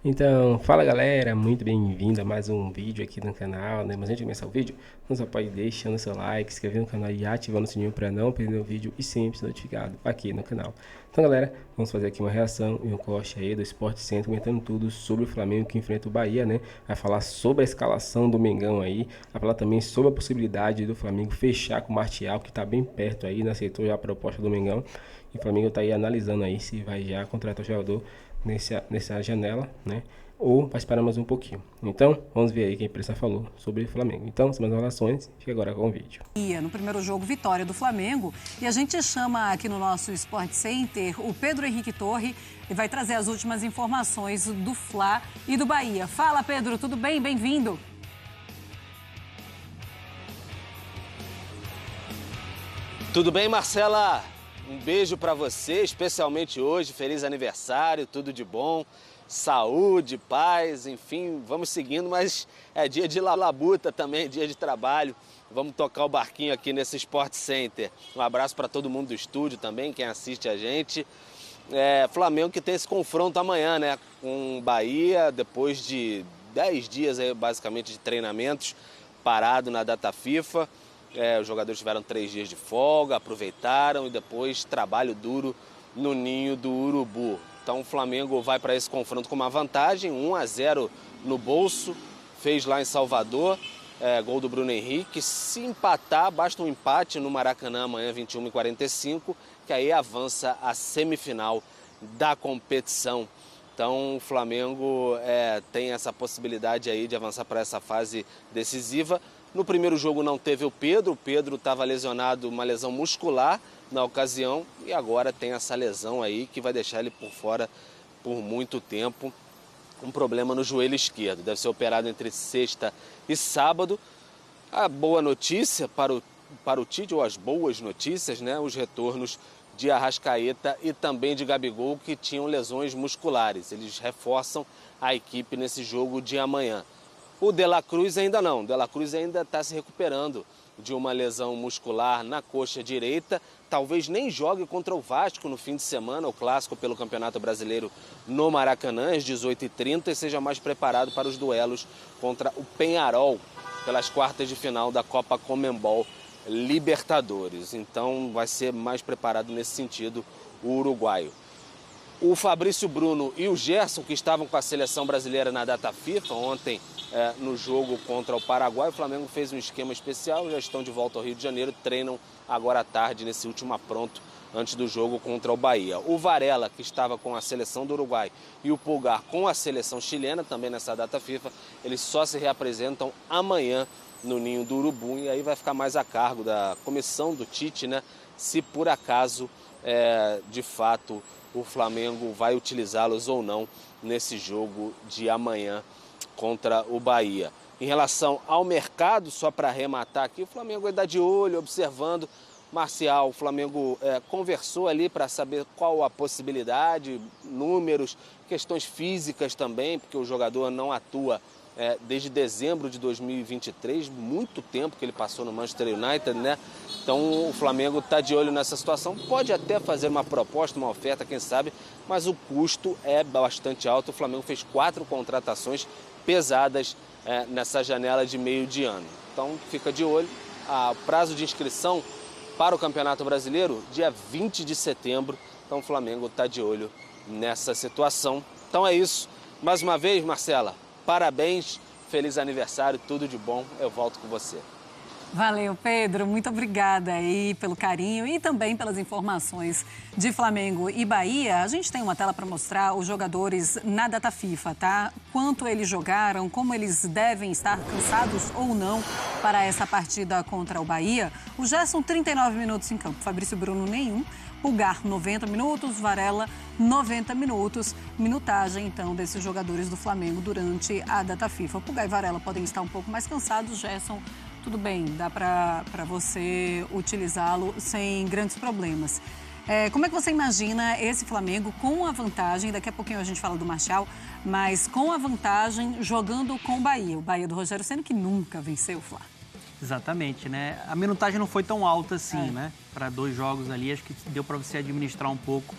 Então, fala galera, muito bem-vindo a mais um vídeo aqui no canal, né? Mas antes de começar o vídeo, não só pode deixando seu like, se inscrever no canal e ativando o sininho para não perder o vídeo e sempre ser notificado aqui no canal. Então galera, vamos fazer aqui uma reação e um corte aí do Sport Center, comentando tudo sobre o Flamengo que enfrenta o Bahia, né? Vai falar sobre a escalação do Mengão aí, vai falar também sobre a possibilidade do Flamengo fechar com o Martial, que tá bem perto aí, né? Aceitou já a proposta do Mengão. E o Flamengo tá aí analisando aí se vai já contratar o jogador nessa janela, né? Ou vai esperar mais um pouquinho. Então, vamos ver aí o que a imprensa falou sobre o Flamengo. Então, sem mais enrolações, fica agora com o vídeo. No primeiro jogo, vitória do Flamengo. E a gente chama aqui no nosso Sport Center o Pedro Henrique Torre e vai trazer as últimas informações do Fla e do Bahia. Fala, Pedro, tudo bem? Bem-vindo. Tudo bem, Marcela? Um beijo para você, especialmente hoje. Feliz aniversário, tudo de bom. Saúde, paz, enfim, vamos seguindo, mas é dia de labuta também, dia de trabalho. Vamos tocar o barquinho aqui nesse Sport Center. Um abraço para todo mundo do estúdio também, quem assiste a gente. Flamengo que tem esse confronto amanhã, né, com Bahia, depois de 10 dias aí, basicamente de treinamentos, parado na data FIFA. Os jogadores tiveram 3 dias de folga, aproveitaram e depois trabalho duro no ninho do Urubu. Então o Flamengo vai para esse confronto com uma vantagem, 1-0 no bolso, fez lá em Salvador, gol do Bruno Henrique. Se empatar, basta um empate no Maracanã amanhã, 21h45, que aí avança a semifinal da competição. Então o Flamengo tem essa possibilidade aí de avançar para essa fase decisiva. No primeiro jogo não teve o Pedro estava lesionado, uma lesão muscular na ocasião, e agora tem essa lesão aí que vai deixar ele por fora por muito tempo, um problema no joelho esquerdo, deve ser operado entre sexta e sábado. A boa notícia para o Tite, ou as boas notícias, né, os retornos de Arrascaeta e também de Gabigol, que tinham lesões musculares, eles reforçam a equipe nesse jogo de amanhã. O De La Cruz ainda não, o De La Cruz ainda está se recuperando de uma lesão muscular na coxa direita, talvez nem jogue contra o Vasco no fim de semana, o clássico pelo Campeonato Brasileiro no Maracanã, às 18h30, e seja mais preparado para os duelos contra o Peñarol, pelas quartas de final da Copa Conmebol Libertadores. Então vai ser mais preparado nesse sentido o uruguaio. O Fabrício Bruno e o Gerson, que estavam com a seleção brasileira na data FIFA, ontem no jogo contra o Paraguai, o Flamengo fez um esquema especial, já estão de volta ao Rio de Janeiro, treinam agora à tarde nesse último apronto antes do jogo contra o Bahia. O Varela, que estava com a seleção do Uruguai, e o Pulgar com a seleção chilena, também nessa data FIFA, eles só se reapresentam amanhã no Ninho do Urubu, e aí vai ficar mais a cargo da comissão do Tite, né, se por acaso, de fato, o Flamengo vai utilizá-los ou não nesse jogo de amanhã contra o Bahia. Em relação ao mercado, só para arrematar aqui, o Flamengo vai dar de olho, observando. Martial, o Flamengo conversou ali para saber qual a possibilidade, números, questões físicas também, porque o jogador não atua desde dezembro de 2023, muito tempo que ele passou no Manchester United, né? Então o Flamengo está de olho nessa situação, pode até fazer uma proposta, uma oferta, quem sabe, mas o custo é bastante alto. O Flamengo fez 4 contratações pesadas nessa janela de meio de ano. Então fica de olho. O prazo de inscrição para o Campeonato Brasileiro, dia 20 de setembro. Então o Flamengo está de olho nessa situação. Então é isso. Mais uma vez, Marcela, parabéns, feliz aniversário, tudo de bom. Eu volto com você. Valeu, Pedro. Muito obrigada aí pelo carinho e também pelas informações de Flamengo e Bahia. A gente tem uma tela para mostrar os jogadores na data FIFA, tá? Quanto eles jogaram, como eles devem estar cansados ou não para essa partida contra o Bahia. O Gerson, 39 minutos em campo. Fabrício Bruno, nenhum. Pulgar, 90 minutos. Varela, 90 minutos. Minutagem, então, desses jogadores do Flamengo durante a data FIFA. Pulgar e Varela podem estar um pouco mais cansados. Gerson, tudo bem, dá para você utilizá-lo sem grandes problemas. Como é que você imagina esse Flamengo com a vantagem, daqui a pouquinho a gente fala do Martial, mas com a vantagem jogando com o Bahia do Rogério Ceni, que nunca venceu o Fla? Exatamente, né? A minutagem não foi tão alta assim, né? Para 2 jogos ali, acho que deu para você administrar um pouco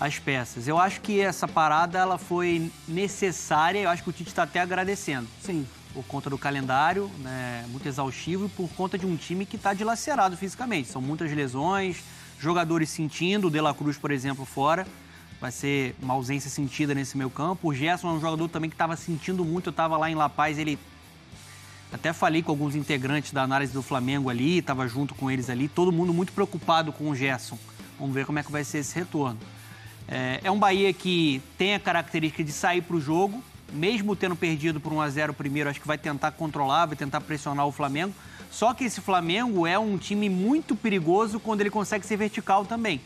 as peças. Eu acho que essa parada ela foi necessária, eu acho que o Tite está até agradecendo. Sim. Por conta do calendário, né, muito exaustivo, e por conta de um time que está dilacerado fisicamente. São muitas lesões, jogadores sentindo, o De La Cruz, por exemplo, fora. Vai ser uma ausência sentida nesse meio campo. O Gerson é um jogador também que estava sentindo muito. Eu estava lá em La Paz, ele... Até falei com alguns integrantes da análise do Flamengo ali, estava junto com eles ali. Todo mundo muito preocupado com o Gerson. Vamos ver como é que vai ser esse retorno. É um Bahia que tem a característica de sair para o jogo, mesmo tendo perdido por 1-0 primeiro, acho que vai tentar controlar, vai tentar pressionar o Flamengo. Só que esse Flamengo é um time muito perigoso quando ele consegue ser vertical também.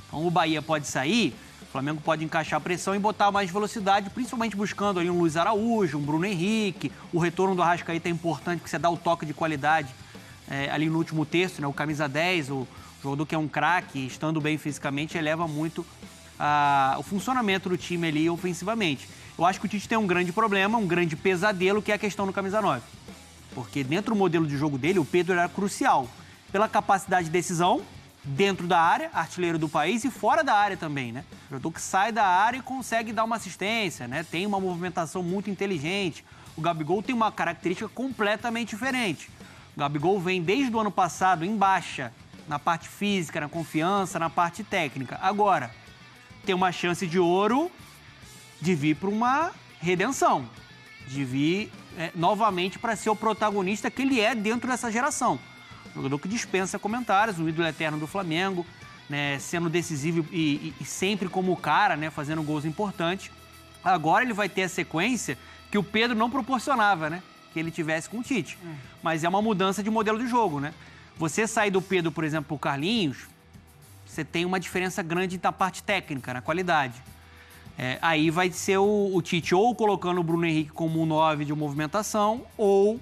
Então o Bahia pode sair, o Flamengo pode encaixar a pressão e botar mais velocidade, principalmente buscando ali um Luiz Araújo, um Bruno Henrique. O retorno do Arrascaeta é importante, porque você dá o toque de qualidade ali no último terço, né? O camisa 10, o jogador que é um craque, estando bem fisicamente, eleva muito o funcionamento do time ali ofensivamente. Eu acho que o Tite tem um grande problema, um grande pesadelo, que é a questão do camisa 9. Porque dentro do modelo de jogo dele, o Pedro era crucial. Pela capacidade de decisão, dentro da área, artilheiro do país, e fora da área também, né? Jogador que sai da área e consegue dar uma assistência, né? Tem uma movimentação muito inteligente. O Gabigol tem uma característica completamente diferente. O Gabigol vem desde o ano passado em baixa, na parte física, na confiança, na parte técnica. Agora, tem uma chance de ouro de vir para uma redenção, de vir novamente para ser o protagonista que ele é dentro dessa geração. Um jogador que dispensa comentários, o ídolo eterno do Flamengo, né, sendo decisivo e sempre como o cara, né, fazendo gols importantes. Agora ele vai ter a sequência que o Pedro não proporcionava, né, que ele tivesse com o Tite. Mas é uma mudança de modelo de jogo, né? Você sair do Pedro, por exemplo, para o Carlinhos, você tem uma diferença grande na parte técnica, na qualidade. Aí vai ser o Tite ou colocando o Bruno Henrique como um 9 de movimentação ou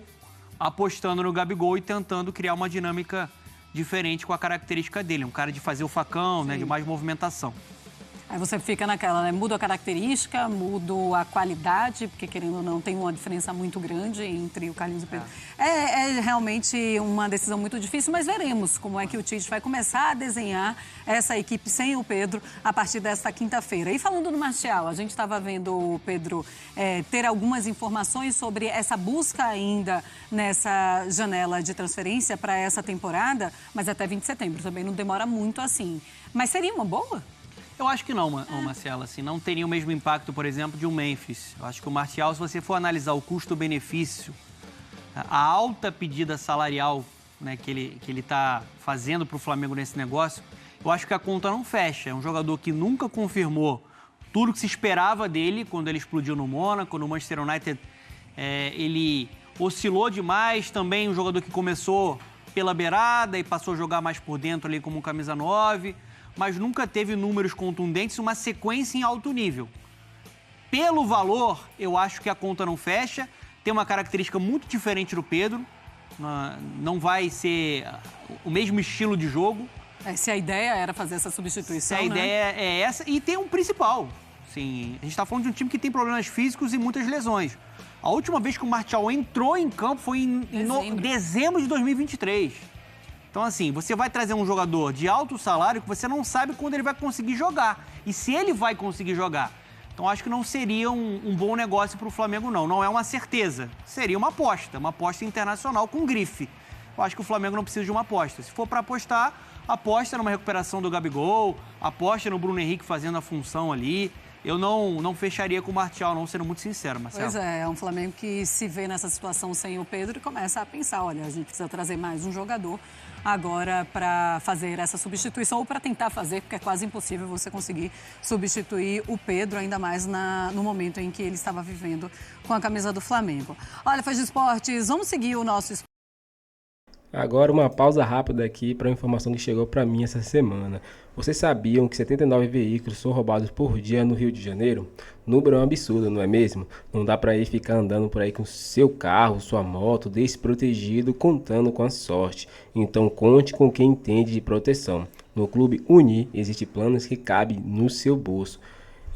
apostando no Gabigol e tentando criar uma dinâmica diferente com a característica dele. Um cara de fazer o facão, né, de mais movimentação. Aí você fica naquela, né? Muda a característica, muda a qualidade, porque querendo ou não tem uma diferença muito grande entre o Carlinhos e o Pedro. É realmente uma decisão muito difícil, mas veremos como é que o Tite vai começar a desenhar essa equipe sem o Pedro a partir desta quinta-feira. E falando do Martial, a gente estava vendo o Pedro ter algumas informações sobre essa busca ainda nessa janela de transferência para essa temporada, mas até 20 de setembro também não demora muito assim. Mas seria uma boa? Eu acho que não, Marcela, assim, não teria o mesmo impacto, por exemplo, de um Memphis. Eu acho que o Martial, se você for analisar o custo-benefício, a alta pedida salarial, né, que ele está fazendo para o Flamengo nesse negócio, eu acho que a conta não fecha. É um jogador que nunca confirmou tudo que se esperava dele quando ele explodiu no Mônaco, no Manchester United. Ele oscilou demais, também um jogador que começou pela beirada e passou a jogar mais por dentro ali como um camisa 9, mas nunca teve números contundentes, uma sequência em alto nível. Pelo valor, eu acho que a conta não fecha. Tem uma característica muito diferente do Pedro. Não vai ser o mesmo estilo de jogo. Se a ideia era fazer essa substituição, Se a ideia é essa. E tem um principal. Sim, a gente está falando de um time que tem problemas físicos e muitas lesões. A última vez que o Martial entrou em campo foi em dezembro de 2023. Então, assim, você vai trazer um jogador de alto salário que você não sabe quando ele vai conseguir jogar. E se ele vai conseguir jogar. Então, acho que não seria um bom negócio para o Flamengo, não. Não é uma certeza. Seria uma aposta internacional com grife. Eu acho que o Flamengo não precisa de uma aposta. Se for para apostar, aposta numa recuperação do Gabigol, aposta no Bruno Henrique fazendo a função ali. Eu não fecharia com o Martial, não, sendo muito sincero, Marcelo. Pois é um Flamengo que se vê nessa situação sem o Pedro e começa a pensar, olha, a gente precisa trazer mais um jogador agora para fazer essa substituição ou para tentar fazer, porque é quase impossível você conseguir substituir o Pedro, ainda mais no momento em que ele estava vivendo com a camisa do Flamengo. Olha, Fãs de Esportes, vamos seguir o nosso esporte. Agora uma pausa rápida aqui para uma informação que chegou para mim essa semana. Vocês sabiam que 79 veículos são roubados por dia no Rio de Janeiro? O número é um absurdo, não é mesmo? Não dá para ir ficar andando por aí com seu carro, sua moto, desprotegido, contando com a sorte. Então conte com quem entende de proteção. No Clube Uni existem planos que cabem no seu bolso.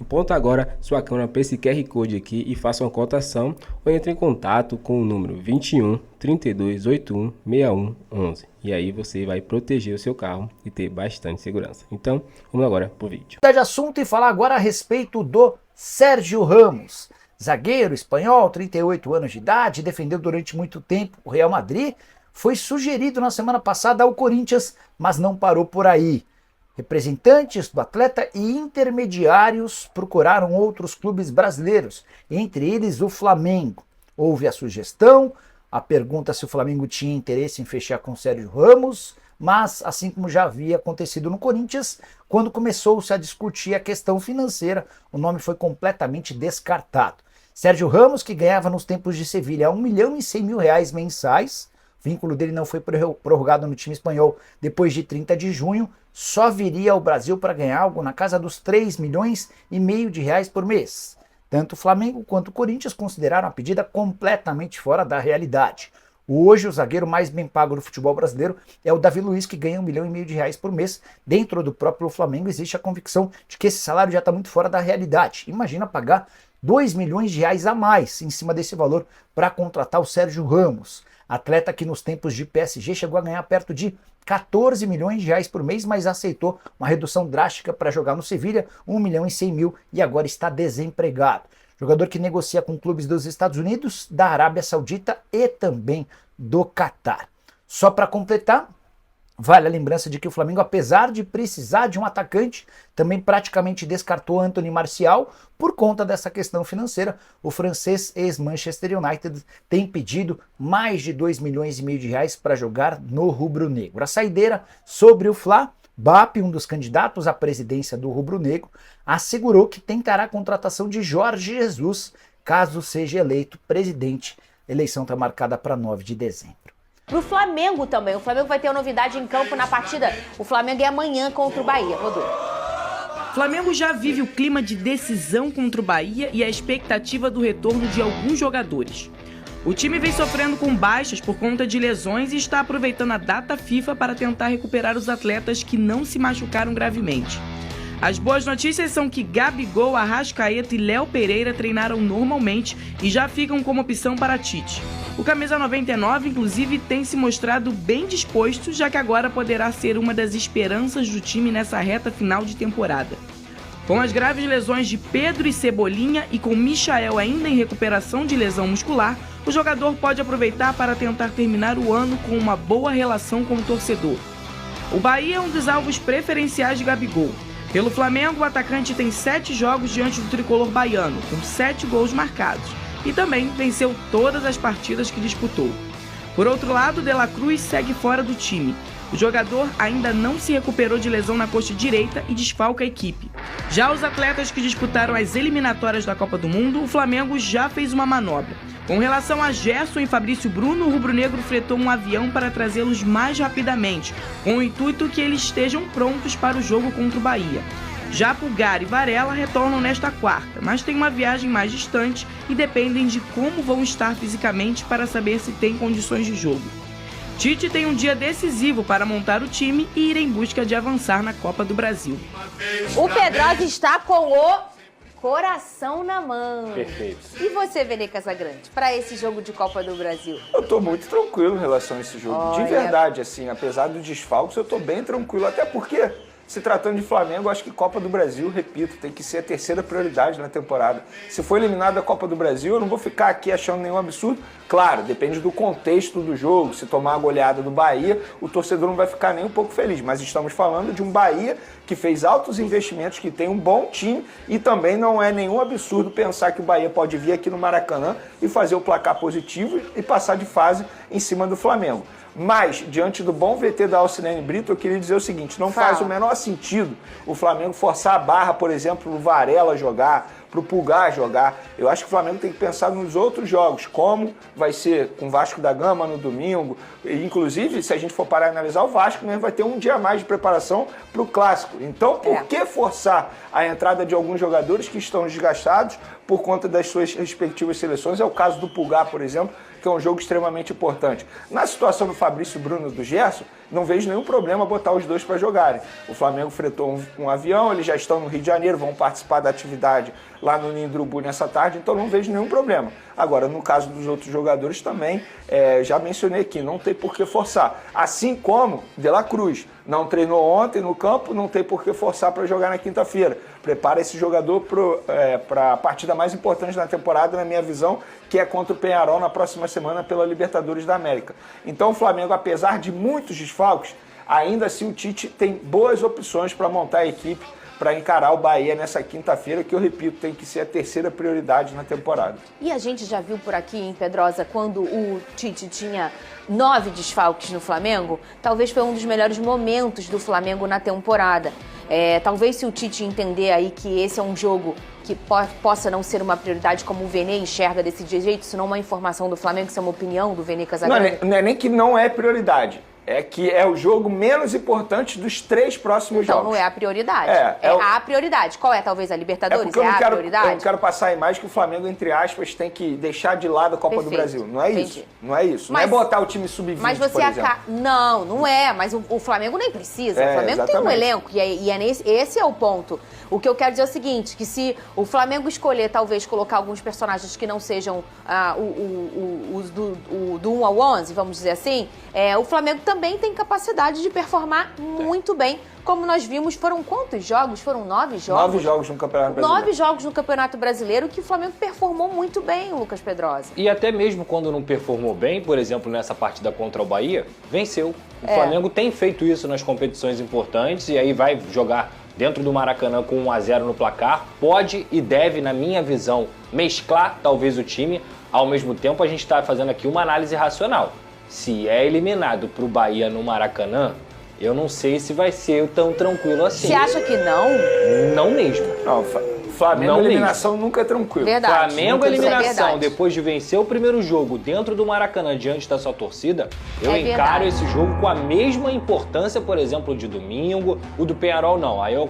Aponta agora sua câmera para esse QR Code aqui e faça uma cotação ou entre em contato com o número 21 32 81 61 11. E aí você vai proteger o seu carro e ter bastante segurança. Então, vamos agora pro vídeo. Mudar de assunto e falar agora a respeito do Sérgio Ramos. Zagueiro espanhol, 38 anos de idade, defendeu durante muito tempo o Real Madrid, foi sugerido na semana passada ao Corinthians, mas não parou por aí. Representantes do atleta e intermediários procuraram outros clubes brasileiros, entre eles o Flamengo. Houve a sugestão, a pergunta se o Flamengo tinha interesse em fechar com Sérgio Ramos, mas assim como já havia acontecido no Corinthians, quando começou-se a discutir a questão financeira, o nome foi completamente descartado. Sérgio Ramos, que ganhava nos tempos de Sevilha R$ 1.100.000 mensais, o vínculo dele não foi prorrogado no time espanhol depois de 30 de junho, só viria ao Brasil para ganhar algo na casa dos R$3,5 milhões por mês. Tanto o Flamengo quanto o Corinthians consideraram a pedida completamente fora da realidade. Hoje, o zagueiro mais bem pago do futebol brasileiro é o Davi Luiz, que ganha R$1,5 milhão por mês. Dentro do próprio Flamengo existe a convicção de que esse salário já está muito fora da realidade. Imagina pagar R$2 milhões a mais em cima desse valor para contratar o Sérgio Ramos. Atleta que nos tempos de PSG chegou a ganhar perto de R$14 milhões por mês, mas aceitou uma redução drástica para jogar no Sevilha, R$1.100.000, e agora está desempregado. Jogador que negocia com clubes dos Estados Unidos, da Arábia Saudita e também do Catar. Só para completar, vale a lembrança de que o Flamengo, apesar de precisar de um atacante, também praticamente descartou Anthony Martial por conta dessa questão financeira. O francês ex-Manchester United tem pedido mais de R$2,5 milhões para jogar no rubro-negro. A saideira sobre o Fla, BAP, um dos candidatos à presidência do rubro-negro, assegurou que tentará a contratação de Jorge Jesus, caso seja eleito presidente. A eleição está marcada para 9 de dezembro. Pro Flamengo também. O Flamengo vai ter uma novidade em campo na partida. O Flamengo é amanhã contra o Bahia. Rodou. O Flamengo já vive o clima de decisão contra o Bahia e a expectativa do retorno de alguns jogadores. O time vem sofrendo com baixas por conta de lesões e está aproveitando a data FIFA para tentar recuperar os atletas que não se machucaram gravemente. As boas notícias são que Gabigol, Arrascaeta e Léo Pereira treinaram normalmente e já ficam como opção para Tite. O camisa 99, inclusive, tem se mostrado bem disposto, já que agora poderá ser uma das esperanças do time nessa reta final de temporada. Com as graves lesões de Pedro e Cebolinha e com Michael ainda em recuperação de lesão muscular, o jogador pode aproveitar para tentar terminar o ano com uma boa relação com o torcedor. O Bahia é um dos alvos preferenciais de Gabigol. Pelo Flamengo, o atacante tem 7 jogos diante do tricolor baiano, com 7 gols marcados, e também venceu todas as partidas que disputou. Por outro lado, De La Cruz segue fora do time. O jogador ainda não se recuperou de lesão na coxa direita e desfalca a equipe. Já os atletas que disputaram as eliminatórias da Copa do Mundo, o Flamengo já fez uma manobra. Com relação a Gerson e Fabrício Bruno, o rubro-negro fretou um avião para trazê-los mais rapidamente, com o intuito que eles estejam prontos para o jogo contra o Bahia. Já Pulgar e Varela retornam nesta quarta, mas têm uma viagem mais distante e dependem de como vão estar fisicamente para saber se têm condições de jogo. Tite tem um dia decisivo para montar o time e ir em busca de avançar na Copa do Brasil. O Pedrosa está com o coração na mão. Perfeito. E você, Vene Casagrande, para esse jogo de Copa do Brasil? Eu tô muito tranquilo em relação a esse jogo. Olha. De verdade, assim, apesar dos desfalques, eu tô bem tranquilo. Até porque, se tratando de Flamengo, acho que Copa do Brasil, repito, tem que ser a terceira prioridade na temporada. Se for eliminado da Copa do Brasil, eu não vou ficar aqui achando nenhum absurdo. Claro, depende do contexto do jogo. Se tomar a goleada do Bahia, o torcedor não vai ficar nem um pouco feliz. Mas estamos falando de um Bahia que fez altos investimentos, que tem um bom time e também não é nenhum absurdo pensar que o Bahia pode vir aqui no Maracanã e fazer o placar positivo e passar de fase em cima do Flamengo. Mas, diante do bom VT da Alcinene Brito, eu queria dizer o seguinte, não faz o menor sentido o Flamengo forçar a barra, por exemplo, no Varela jogar, pro Pulgar jogar. Eu acho que o Flamengo tem que pensar nos outros jogos, como vai ser com o Vasco da Gama no domingo. E, inclusive, se a gente for parar e analisar, o Vasco mesmo vai ter um dia a mais de preparação pro Clássico. Então, por que forçar a entrada de alguns jogadores que estão desgastados por conta das suas respectivas seleções? É o caso do Pulgar, por exemplo, que é um jogo extremamente importante. Na situação do Fabrício Bruno e do Gerson, não vejo nenhum problema botar os dois para jogarem. O Flamengo fretou um avião, eles já estão no Rio de Janeiro, vão participar da atividade lá no Ninho do Urubu nessa tarde, então não vejo nenhum problema. Agora, no caso dos outros jogadores também, já mencionei aqui, não tem por que forçar. Assim como De La Cruz não treinou ontem no campo, não tem por que forçar para jogar na quinta-feira. Prepara esse jogador para a partida mais importante da temporada, na minha visão, que é contra o Peñarol na próxima semana pela Libertadores da América. Então o Flamengo, apesar de muitos desfalques, ainda assim o Tite tem boas opções para montar a equipe para encarar o Bahia nessa quinta-feira, que eu repito, tem que ser a terceira prioridade na temporada. E a gente já viu por aqui em Pedrosa, quando o Tite tinha 9 desfalques no Flamengo, talvez foi um dos melhores momentos do Flamengo na temporada. Talvez se o Tite entender aí que esse é um jogo que possa não ser uma prioridade como o Vene enxerga desse jeito, isso não é uma informação do Flamengo, isso é uma opinião do Vene Casagrande. Não é nem que não é prioridade. É que é o jogo menos importante dos 3 próximos jogos. Então não é a prioridade. É a prioridade. Qual é, talvez, a Libertadores? Porque eu prioridade? Eu não quero passar a imagem que o Flamengo, entre aspas, tem que deixar de lado a Copa do Brasil. Não é isso. Não é isso. Não é botar o time sub-20, mas você por exemplo. Não é. Mas o Flamengo nem precisa. O Flamengo tem um elenco. Esse é o ponto. O que eu quero dizer é o seguinte, que se o Flamengo escolher, talvez, colocar alguns personagens que não sejam os do 1 ao 11, vamos dizer assim, o Flamengo também tem capacidade de performar muito bem. Como nós vimos, foram quantos jogos? Foram 9 jogos? 9 jogos no Campeonato Brasileiro. 9 jogos no Campeonato Brasileiro que o Flamengo performou muito bem, Lucas Pedrosa. E até mesmo quando não performou bem, por exemplo, nessa partida contra o Bahia, venceu. O Flamengo tem feito isso nas competições importantes e aí vai jogar dentro do Maracanã com 1-0 no placar. Pode e deve, na minha visão, mesclar talvez o time. Ao mesmo tempo, a gente está fazendo aqui uma análise racional. Se é eliminado para o Bahia no Maracanã, eu não sei se vai ser tão tranquilo assim. Você acha que não? Não mesmo. Não, Flamengo, não eliminação mesmo. Nunca é tranquilo. Verdade. Flamengo, eliminação, depois de vencer o primeiro jogo dentro do Maracanã, diante da sua torcida, eu encaro esse jogo com a mesma importância, por exemplo, de domingo. O do Peñarol não. Aí eu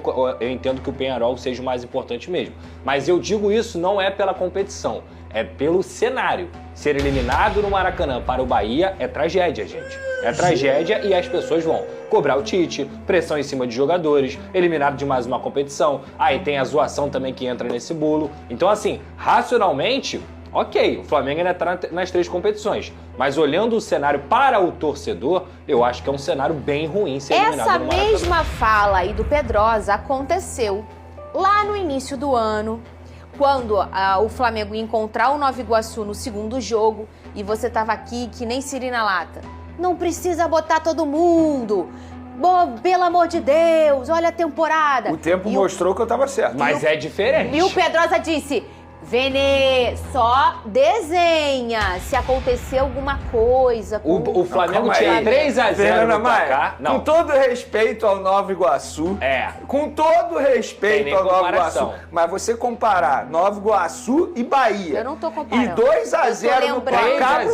entendo que o Peñarol seja o mais importante mesmo. Mas eu digo isso não é pela competição, é pelo cenário. Ser eliminado no Maracanã para o Bahia é tragédia, gente. É tragédia e as pessoas vão cobrar o Tite, pressão em cima de jogadores, eliminado de mais uma competição. Aí tem a zoação também que entra nesse bolo. Então, assim, racionalmente, ok, o Flamengo ainda está nas 3 competições. Mas olhando o cenário para o torcedor, eu acho que é um cenário bem ruim ser eliminado no Maracanã. Essa mesma fala aí do Pedrosa aconteceu lá no início do ano, quando o Flamengo ia encontrar o Nova Iguaçu no segundo jogo e você estava aqui que nem siri na lata. Não precisa botar todo mundo. Pelo amor de Deus, olha a temporada. O tempo mostrou que eu estava certo. Mas é diferente. E o Pedrosa disse, Vene, só desenha se acontecer alguma coisa. O Flamengo tinha 3-0 no placar. Com todo respeito ao Nova Iguaçu. Com todo respeito ao Nova Iguaçu. Mas você comparar Nova Iguaçu e Bahia. Eu não tô comparando. E 2-0 no placar.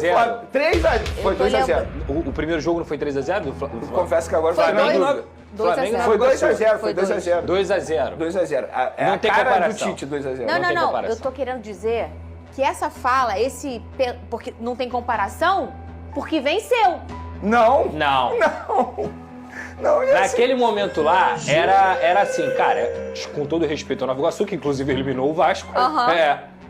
3-0. Foi 2-0. O primeiro jogo não foi 3-0? Confesso que agora foi 2-0. Foi 2-0, foi 2-0. 2-0. 2-0. É não a tem cara comparação. do Tite, 2-0. Não. Eu tô querendo dizer que essa fala, porque não tem comparação, porque venceu. Não. Naquele momento lá, era assim, cara, com todo respeito ao Nova Iguaçu, que inclusive eliminou o Vasco,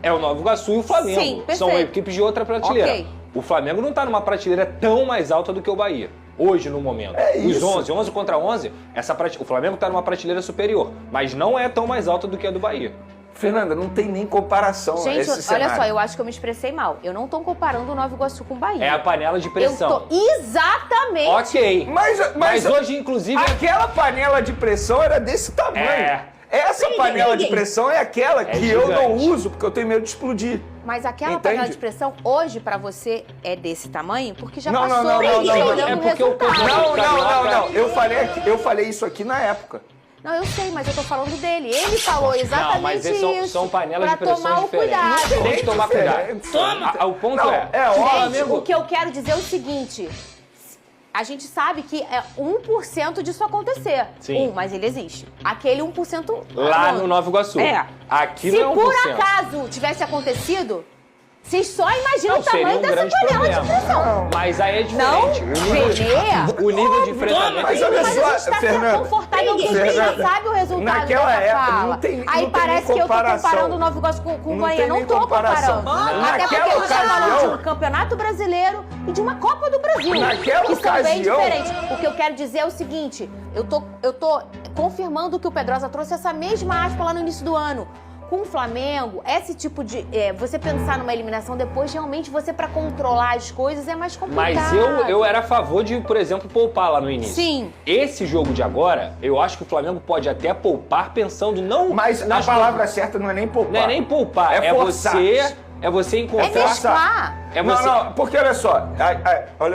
é o Nova Iguaçu e o Flamengo. Sim, são equipes de outra prateleira. Okay. O Flamengo não tá numa prateleira tão mais alta do que o Bahia. Hoje, no momento. Os 11 contra 11, o Flamengo tá numa prateleira superior, mas não é tão mais alta do que a do Bahia. Fernanda, não tem nem comparação. Gente, esse cenário. olha só, eu acho que eu me expressei mal. Eu não tô comparando o Nova Iguaçu com o Bahia. É a panela de pressão. Exatamente. Ok. Mas hoje, inclusive... Aquela panela de pressão era desse tamanho. Essa panela de pressão é aquela que eu não uso, porque eu tenho medo de explodir. Mas aquela panela de pressão, hoje, pra você, é desse tamanho? Porque já não, passou. Não. É porque Não. Eu falei isso aqui na época. Não, eu sei, mas eu tô falando dele. Ele falou exatamente não, mas isso. São panelas de pressão tomar o diferentes. cuidado. Tem que tomar cuidado. O ponto Gente, o que eu quero dizer é o seguinte... A gente sabe que é 1% disso acontecer. Sim. Mas ele existe. Aquele 1%... Lá no Nova Iguaçu. Aqui Se não é 1%. por acaso tivesse acontecido... Vocês só imaginam não, o tamanho dessa panela de pressão. Mas aí é diferente. Não, o nível de enfrentamento... Mas olha só, Fernanda... confortável que a gente já sabe o resultado naquela dessa época, fala. não tem Aí parece que eu tô comparando o Nova Iguaçu com o Bahia. Não tô comparando. Até porque você tá falando de um campeonato brasileiro e de uma Copa do Brasil. Que são bem diferentes. O que eu quero dizer é o seguinte, eu tô confirmando que o Pedrosa trouxe essa mesma aspa lá no início do ano. Com o Flamengo, esse tipo de... você pensar numa eliminação depois, realmente você, pra controlar as coisas, é mais complicado. Mas eu era a favor de, por exemplo, poupar lá no início. Sim. Esse jogo de agora, eu acho que o Flamengo pode até poupar pensando não... Mas a palavra certa não é nem poupar. Não é nem poupar, é você encontrar... É mesclar. Não, porque olha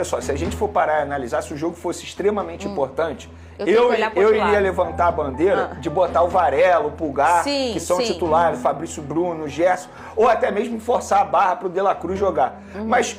só, se a gente for parar e analisar, se o jogo fosse extremamente importante, eu iria levantar a bandeira de botar o Varela, o Pulgar, que são titulares, Fabrício Bruno, Gerson, ou até mesmo forçar a barra pro De La Cruz jogar. Mas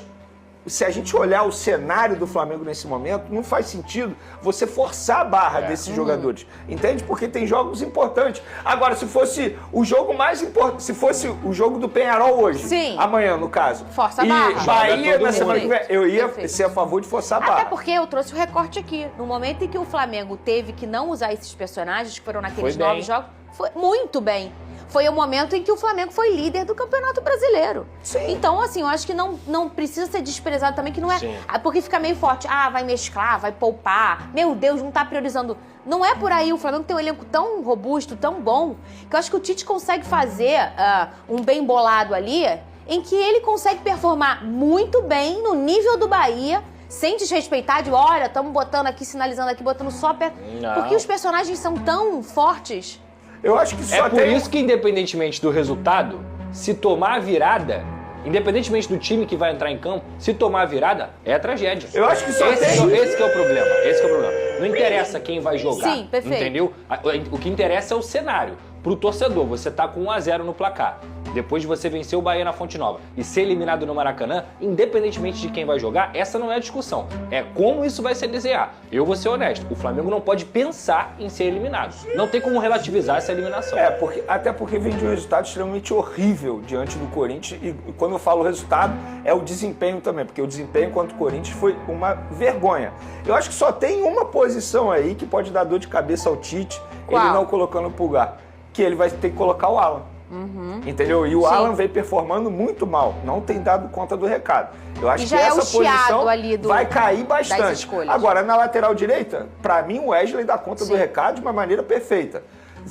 se a gente olhar o cenário do Flamengo nesse momento, não faz sentido você forçar a barra desses jogadores, entende? Porque tem jogos importantes. Agora, se fosse o jogo mais importante, se fosse o jogo do Peñarol hoje, amanhã, no caso, força a barra. E Bahia na semana que vem, eu ia ser a favor de forçar a barra. Até porque eu trouxe o recorte aqui. No momento em que o Flamengo teve que não usar esses personagens, que foram naqueles 9 jogos, foi muito bem. Foi o momento em que o Flamengo foi líder do Campeonato Brasileiro. Sim. Então, assim, eu acho que não precisa ser desprezado também, que não é... Sim. Porque fica meio forte. Vai mesclar, vai poupar. Meu Deus, não tá priorizando. Não é por aí. O Flamengo tem um elenco tão robusto, tão bom, que eu acho que o Tite consegue fazer um bem bolado ali, em que ele consegue performar muito bem no nível do Bahia, sem desrespeitar de, olha, estamos botando aqui, sinalizando aqui, botando só perto. Porque os personagens são tão fortes... Eu acho que só por isso que, independentemente do resultado, se tomar a virada, independentemente do time que vai entrar em campo, se tomar a virada, é tragédia. Eu acho que esse que é o problema. Não interessa quem vai jogar. Sim, perfeito. Entendeu? O que interessa é o cenário. Pro torcedor, você tá com 1-0 no placar. Depois de você vencer o Bahia na Fonte Nova e ser eliminado no Maracanã, independentemente de quem vai jogar, essa não é a discussão. É como isso vai se desenhar. Eu vou ser honesto, o Flamengo não pode pensar em ser eliminado. Não tem como relativizar essa eliminação. Até porque vem de um resultado extremamente horrível diante do Corinthians. E quando eu falo resultado, é o desempenho também, porque o desempenho contra o Corinthians foi uma vergonha. Eu acho que só tem uma posição aí que pode dar dor de cabeça ao Tite, ele não colocando o Pulgar, que ele vai ter que colocar o Alan. Entendeu? E o Alan vem performando muito mal, não tem dado conta do recado. Eu acho que essa posição vai cair bastante. Agora, na lateral direita, pra mim o Wesley dá conta do recado de uma maneira perfeita.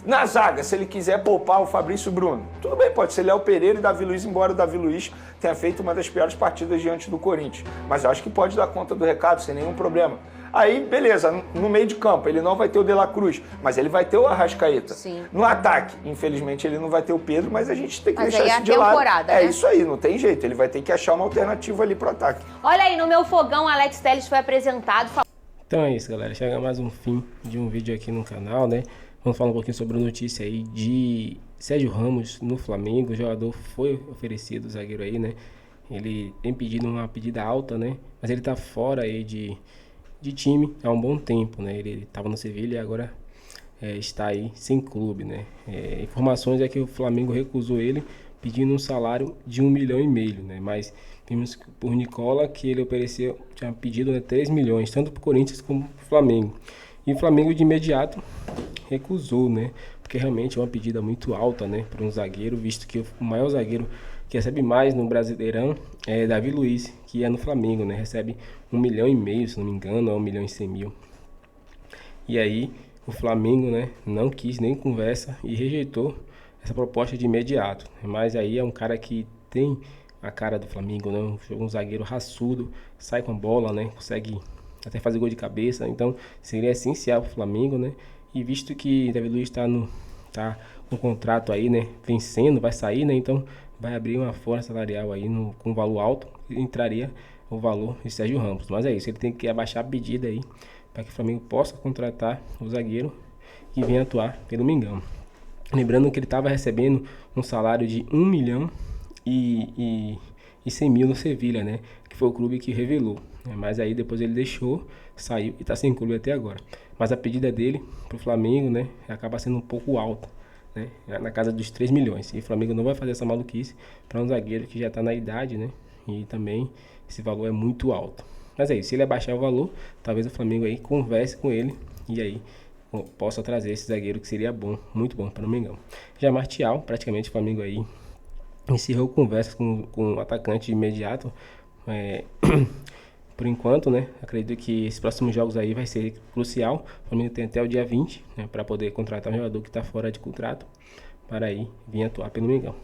Na zaga, se ele quiser poupar o Fabrício Bruno, tudo bem, pode ser Léo Pereira e Davi Luiz, embora o Davi Luiz tenha feito uma das piores partidas diante do Corinthians. Mas eu acho que pode dar conta do recado sem nenhum problema. Aí, beleza, no meio de campo, ele não vai ter o De La Cruz, mas ele vai ter o Arrascaeta. Sim. No ataque, infelizmente, ele não vai ter o Pedro, mas a gente tem que deixar isso de lado. É isso aí, não tem jeito, ele vai ter que achar uma alternativa ali pro ataque. Olha aí, no meu fogão, Alex Telles foi apresentado. Então é isso, galera, chega mais um fim de um vídeo aqui no canal, né? Vamos falar um pouquinho sobre a notícia aí de Sérgio Ramos no Flamengo. O jogador foi oferecido, o zagueiro aí, né? Ele tem pedido uma pedida alta, né? Mas ele tá fora aí de time há um bom tempo, né? Ele estava no Sevilha e agora está aí sem clube, né? Informações é que o Flamengo recusou ele pedindo um salário de 1,5 milhão, né? Mas vimos por Nicola que ele ofereceu, tinha pedido 3 milhões, tanto para o Corinthians como para o Flamengo. E o Flamengo de imediato recusou, né? Porque realmente é uma pedida muito alta, né? Para um zagueiro, visto que o maior zagueiro que recebe mais no Brasileirão é Davi Luiz, que é no Flamengo, né? Recebe 1,5 milhão, se não me engano, ou 1,1 milhão. E aí o Flamengo, né, não quis nem conversa e rejeitou essa proposta de imediato. Mas aí é um cara que tem a cara do Flamengo, né? Um zagueiro raçudo, sai com a bola, né? Consegue até fazer gol de cabeça, então seria essencial para o Flamengo, né? E visto que Davi Luiz tá com contrato aí, né? Vencendo, vai sair, né? Então vai abrir uma folha salarial aí com valor alto e entraria o valor de Sérgio Ramos. Mas é isso, ele tem que abaixar a pedida aí para que o Flamengo possa contratar o zagueiro que vinha atuar pelo Mengão. Lembrando que ele estava recebendo um salário de 1 milhão e 100 mil no Sevilha, né? Que foi o clube que revelou. Né? Mas aí depois ele deixou, saiu e está sem clube até agora. Mas a pedida dele para o Flamengo, né, acaba sendo um pouco alta, né? Na casa dos 3 milhões. E o Flamengo não vai fazer essa maluquice para um zagueiro que já está na idade, né? E também esse valor é muito alto. Mas é isso, se ele abaixar o valor, talvez o Flamengo aí converse com ele e aí possa trazer esse zagueiro que seria bom, muito bom para o Mengão. Já Martial, praticamente o Flamengo aí encerrou conversas com o atacante de imediato. Por enquanto, né? Acredito que esses próximos jogos aí vai ser crucial. O Flamengo tem até o dia 20, né, para poder contratar um jogador que está fora de contrato para aí vir atuar pelo Mengão.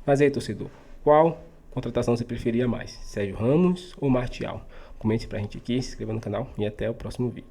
Mas aí, torcedor, qual contratação você preferia mais? Sérgio Ramos ou Martial? Comente pra gente aqui, se inscreva no canal e até o próximo vídeo.